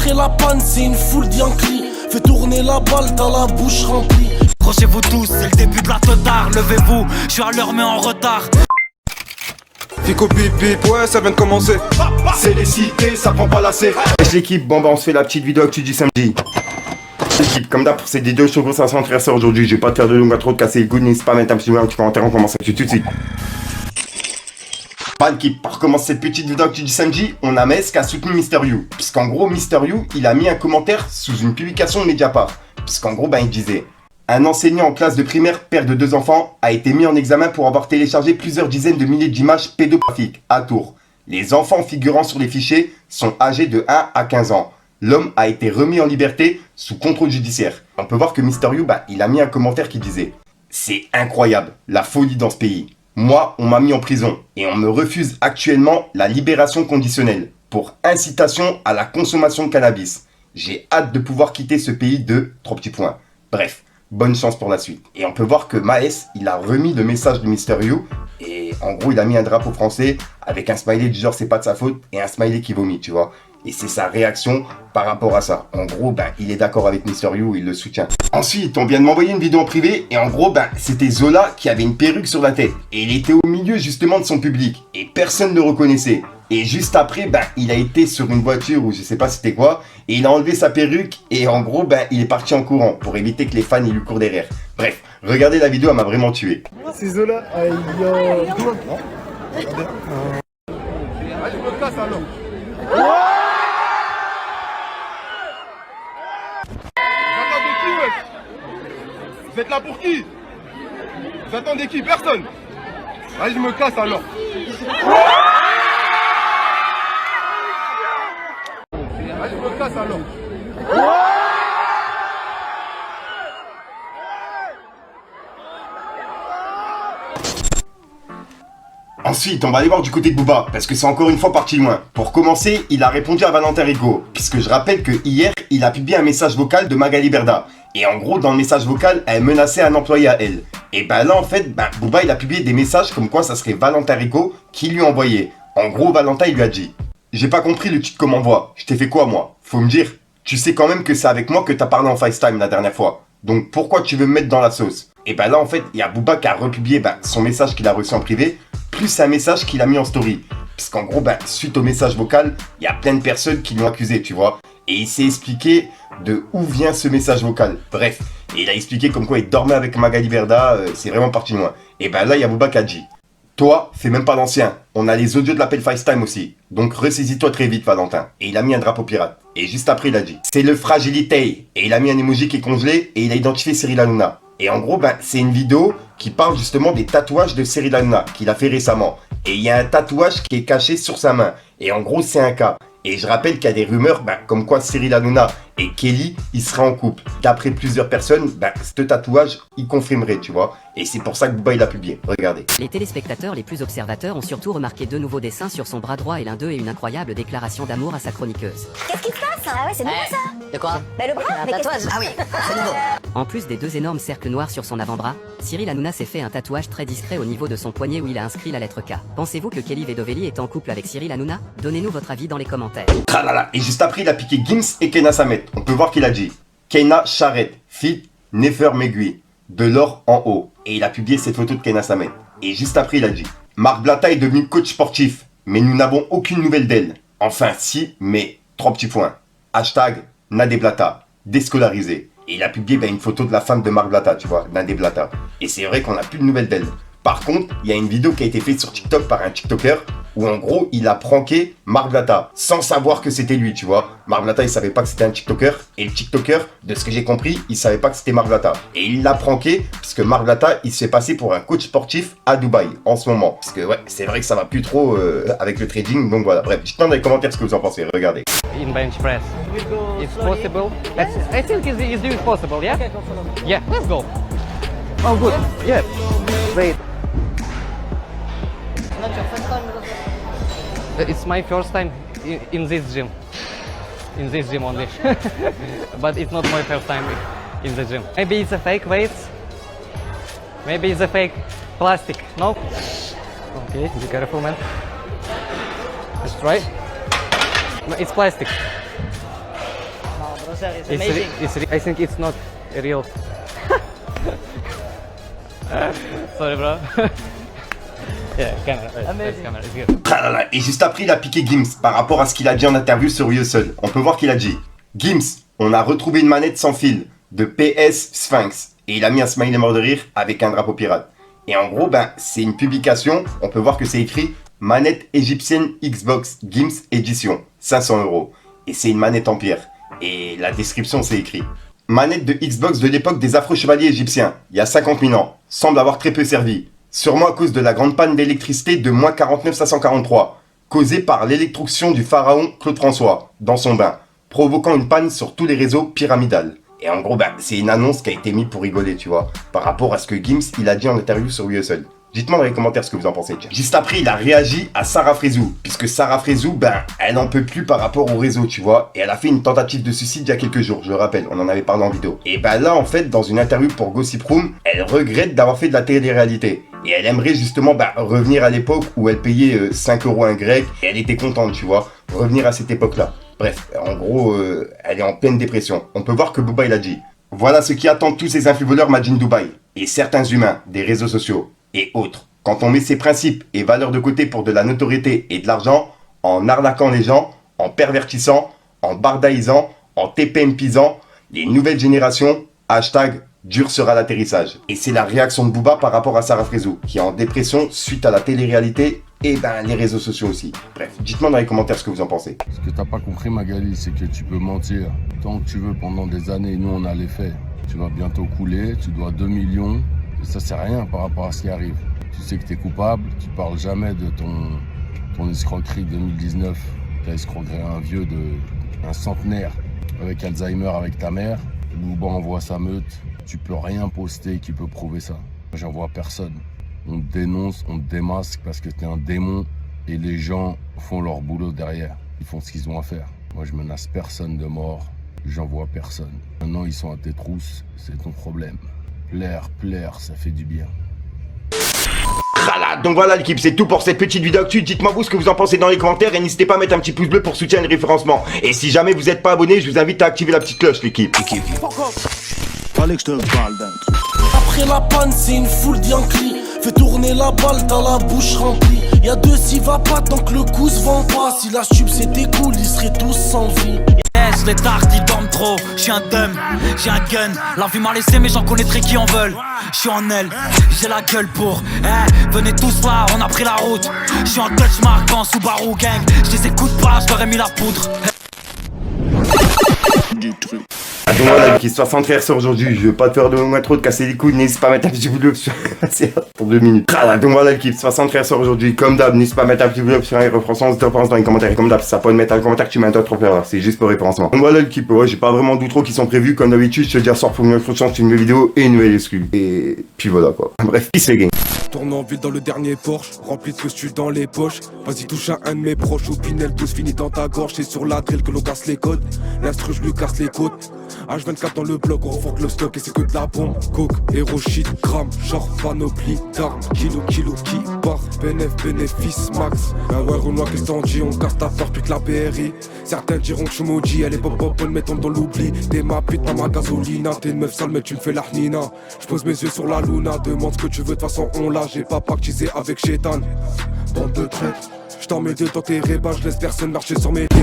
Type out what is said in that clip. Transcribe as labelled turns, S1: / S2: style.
S1: après la panne, c'est une foule d'Yankee. Fais tourner la balle, t'as la bouche remplie.
S2: Accrochez-vous tous, c'est le début de la teutard. Levez-vous, je suis à l'heure mais en retard.
S3: Fico bip bip, ouais ça vient de commencer.
S4: C'est les cités, ça prend pas la C. L'équipe, bon bah on se fait la petite vidéo actu du samedi. L'équipe, comme d'hab pour cette vidéo, je suis gros ça s'intéresser aujourd'hui. Je vais pas te faire de longue intro, de casser le goût, n'hésite pas à mettre un petit like, tu commentaire, on commence tout de suite. Pas l'équipe, pour commencer cette petite vidéo actu du samedi, on a Metz qui a soutenu Mister You. Puisqu'en gros, Mister You, il a mis un commentaire sous une publication de Mediapart. Puisqu'en gros, il disait: un enseignant en classe de primaire, père de 2 enfants, a été mis en examen pour avoir téléchargé plusieurs dizaines de milliers d'images pédopornographiques à Tours. Les enfants figurant sur les fichiers sont âgés de 1 à 15 ans. L'homme a été remis en liberté sous contrôle judiciaire. On peut voir que Mister You, il a mis un commentaire qui disait: c'est incroyable, la folie dans ce pays. Moi, on m'a mis en prison et on me refuse actuellement la libération conditionnelle pour incitation à la consommation de cannabis. J'ai hâte de pouvoir quitter ce pays de 3 petits points. Bref, bonne chance pour la suite. Et on peut voir que Maes, il a remis le message de Mister You et en gros, il a mis un drapeau français avec un smiley du genre c'est pas de sa faute et un smiley qui vomit, tu vois. Et c'est sa réaction par rapport à ça. En gros, il est d'accord avec Mister You, il le soutient. Ensuite, on vient de m'envoyer une vidéo en privé et en gros, c'était Zola qui avait une perruque sur la tête. Et il était au milieu justement de son public et personne ne le reconnaissait. Et juste après, il a été sur une voiture ou je sais pas c'était quoi et il a enlevé sa perruque et en gros, il est parti en courant pour éviter que les fans ils lui courent derrière. Bref, regardez la vidéo, elle m'a vraiment tué.
S5: C'est Zola, aïe yo.
S3: Allez, je me casse alors. Vous êtes là pour qui? Vous attendez qui? Personne. Allez, je me casse alors. Allez, je me casse alors.
S4: Ensuite, on va aller voir du côté de Booba, parce que c'est encore une fois parti loin. Pour commencer, il a répondu à Valentin Rigaud, puisque je rappelle que hier, il a publié un message vocal de Magali Berda. Et en gros, dans le message vocal, elle menaçait un employé à elle. Et là, en fait, Booba, il a publié des messages comme quoi ça serait Valentin Rigaud qui lui envoyait. En gros, Valentin, il lui a dit: j'ai pas compris le titre qu'on m'envoie. Je t'ai fait quoi, moi? Faut me dire. Tu sais quand même que c'est avec moi que t'as parlé en FaceTime la dernière fois. Donc pourquoi tu veux me mettre dans la sauce? Et là, en fait, il y a Booba qui a republié son message qu'il a reçu en privé, plus un message qu'il a mis en story. Parce qu'en gros, suite au message vocal, il y a plein de personnes qui l'ont accusé, tu vois. Et il s'est expliqué de où vient ce message vocal. Bref, et il a expliqué comme quoi il dormait avec Magali Berda, c'est vraiment parti loin. Et là, il y a Booba qui a dit: toi, fais même pas l'ancien, on a les audios de l'appel FaceTime aussi. Donc ressaisis-toi très vite, Valentin. Et il a mis un drapeau pirate. Et juste après, il a dit: c'est le fragilité. Et il a mis un emoji qui est congelé et il a identifié Cyril Hanouna. Et en gros, c'est une vidéo qui parle justement des tatouages de Cyril Hanouna qu'il a fait récemment. Et il y a un tatouage qui est caché sur sa main. Et en gros, c'est un cas. Et je rappelle qu'il y a des rumeurs comme quoi Cyril Hanouna et Kelly, ils seraient en couple. D'après plusieurs personnes, ce tatouage, il confirmerait, tu vois. Et c'est pour ça que Booba, il a publié. Regardez.
S6: Les téléspectateurs les plus observateurs ont surtout remarqué 2 nouveaux dessins sur son bras droit et l'un d'eux est une incroyable déclaration d'amour à sa chroniqueuse.
S7: Qu'est-ce qui se passe? Ah ouais, c'est nouveau ça.
S6: De quoi?
S7: Le bras,
S6: Un
S7: mais
S6: tatouage. Ah oui, c'est nouveau. En plus des 2 énormes cercles noirs sur son avant-bras, Cyril Hanouna s'est fait un tatouage très discret au niveau de son poignet où il a inscrit la lettre K. Pensez-vous que Kelly Vedovelli est en couple avec Cyril Hanouna? Donnez-nous votre avis dans les commentaires.
S4: Et juste après, il a piqué Gims et Kena Samet. On peut voir qu'il a dit: Kena Charrette, fit Nefer Megui, de l'or en haut. Et il a publié cette photo de Kena Samet. Et juste après, il a dit: Marc Blatta est devenu coach sportif, mais nous n'avons aucune nouvelle d'elle. Enfin, si, mais 3 petits points. Hashtag Nadé Blatta, déscolarisé. Et il a publié une photo de la femme de Marc Blatta, tu vois, Nadé Blatta. Et c'est vrai qu'on n'a plus de nouvelles d'elle. Par contre, il y a une vidéo qui a été faite sur TikTok par un TikToker où en gros, il a pranké Marc Blatta sans savoir que c'était lui, tu vois. Marc Blatta, il savait pas que c'était un TikToker et le TikToker, de ce que j'ai compris, il savait pas que c'était Marc Blatta. Et il l'a pranké parce que Marc Blatta, il se fait passer pour un coach sportif à Dubaï en ce moment. Parce que ouais, c'est vrai que ça va plus trop avec le trading, donc voilà. Bref, dites-moi dans les commentaires ce que vous en pensez, regardez.
S8: In bench press. It's possible. I think it's doing possible, yeah? Yeah, let's go. Oh, good. Yeah. Great. It's my first time in this gym. In this gym only. But it's not my first time in the gym. Maybe it's a fake weights. Maybe it's a fake plastic. No? Okay, be careful, man. Let's try. No, it's plastic. It's amazing. I think it's not real. Sorry, bro. Yeah, camera. Amazing. Camera is good.
S4: Ah là là. Et juste après, il a piqué Gims par rapport à ce qu'il a dit en interview sur Hustle. On peut voir qu'il a dit: Gims, on a retrouvé une manette sans fil de PS Sphinx. Et il a mis un smiley mort de rire avec un drapeau pirate. Et en gros, c'est une publication. On peut voir que c'est écrit manette égyptienne Xbox Gims Edition, 500 €. Et c'est une manette en pierre. Et la description, c'est écrit: manette de Xbox de l'époque des affreux chevaliers égyptiens, il y a 50 000 ans, semble avoir très peu servi. Sûrement à cause de la grande panne d'électricité de moins 49 543, causée par l'électrocution du pharaon Claude François dans son bain, provoquant une panne sur tous les réseaux pyramidales. Et en gros, c'est une annonce qui a été mise pour rigoler, tu vois, par rapport à ce que Gims, il a dit en interview sur Hustle. Dites-moi dans les commentaires ce que vous en pensez. Tiens. Juste après, il a réagi à Sarah Frézou, puisque Sarah Frézou, elle en peut plus par rapport au réseau, tu vois, et elle a fait une tentative de suicide il y a quelques jours, je le rappelle, on en avait parlé en vidéo. Et là, en fait, dans une interview pour Gossip Room, elle regrette d'avoir fait de la télé-réalité. Et elle aimerait justement revenir à l'époque où elle payait 5 € un grec, et elle était contente, tu vois, revenir à cette époque-là. Bref, en gros, elle est en pleine dépression. On peut voir que Booba, il a dit: voilà ce qui attend tous ces infovoleurs Made in Dubaï, et certains humains des réseaux sociaux, et autres. Quand on met ses principes et valeurs de côté pour de la notoriété et de l'argent, en arnaquant les gens, en pervertissant, en bardaïsant, en TPMpisant, les nouvelles générations, hashtag dur sera l'atterrissage. Et c'est la réaction de Booba par rapport à Sarah Frézou, qui est en dépression suite à la télé-réalité et les réseaux sociaux aussi. Bref, dites-moi dans les commentaires ce que vous en pensez.
S9: Ce que t'as pas compris, Magali, c'est que tu peux mentir tant que tu veux pendant des années. Nous, on a les faits. Tu vas bientôt couler, tu dois 2 millions, et ça c'est rien par rapport à ce qui arrive. Tu sais que tu es coupable, tu parles jamais de ton escroquerie 2019. Tu as escroqué un vieux un centenaire avec Alzheimer avec ta mère. Booba envoie sa meute. Tu peux rien poster qui peut prouver ça. J'en vois personne. On te dénonce, on te démasque parce que tu es un démon et les gens font leur boulot derrière. Ils font ce qu'ils ont à faire. Moi, je menace personne de mort. J'en vois personne. Maintenant, ils sont à tes trousses. C'est ton problème. Plaire, ça fait du bien.
S4: Donc voilà l'équipe, c'est tout pour cette petite vidéo actu. Dites-moi vous ce que vous en pensez dans les commentaires et n'hésitez pas à mettre un petit pouce bleu pour soutenir le référencement. Et si jamais vous n'êtes pas abonné, je vous invite à activer la petite cloche l'équipe.
S1: Fallait que je te parle d'un truc. Après la panne, c'est une foule d'Yankee. Fais tourner la balle, t'as la bouche remplie. Y'a 2 s'y va pas tant que le coup se vend pas. Si la stube c'était cool, ils seraient tous sans vie.
S2: Yes, les tartes ils dorment trop, j'suis un dumb, j'ai un gun. La vie m'a laissé mais j'en connaîtrai qui en veulent. J'suis en elle, j'ai la gueule pour. Venez tous là, on a pris la route. J'suis en Dutch Mark en Subaru gang. J'les écoute pas, j'leur ai mis la poudre.
S1: Du truc.
S4: Donc voilà, qui soit centré sur aujourd'hui, je veux pas te faire de moins trop de casser les couilles, n'hésite pas à mettre un petit bleu sur pour 2 minutes. Donc voilà l'équipe, soit centré sur aujourd'hui, comme d'hab, n'hésite pas à mettre un petit bleu sur un référencement, si tu penses dans les commentaires, et comme d'hab, ça peut mettre un commentaire que tu mets un trop faire, c'est juste pour référencement. Donc voilà l'équipe, ouais, j'ai pas vraiment d'outro qui sont prévus, comme d'habitude, je te dis à soir pour une autre chance, une nouvelle vidéo et une nouvelle exclue. Et puis voilà quoi. Bref, peace les gang.
S3: Tourne en ville dans le dernier Porsche, rempli de costumes dans les poches. Vas-y touche à un de mes proches, au Pinel tous finit dans ta gorge. C'est sur la drill que l'on casse les codes, l'instru je lui casse les côtes. H24 dans le bloc, on refonte le stock et c'est que de la bombe. Coke, héros, shit, gramme, genre panoplie d'armes. Kilo qui part, bénéfice max. Ouais Renoir qu'est-ce t'en dis, on casse ta porte toute la BRI. Certains diront que je suis maudit, elle est pop, mais tombe dans l'oubli. T'es ma pute, pas ma gasolina, t'es une meuf sale mais tu me fais la hnina. J'pose mes yeux sur la luna, demande ce que tu veux, de toute façon on l'a. J'ai pas pactisé avec Chétan. Bande de traite, j't'en mets deux dans tes rébats, j'laisse personne marcher sur mes terres.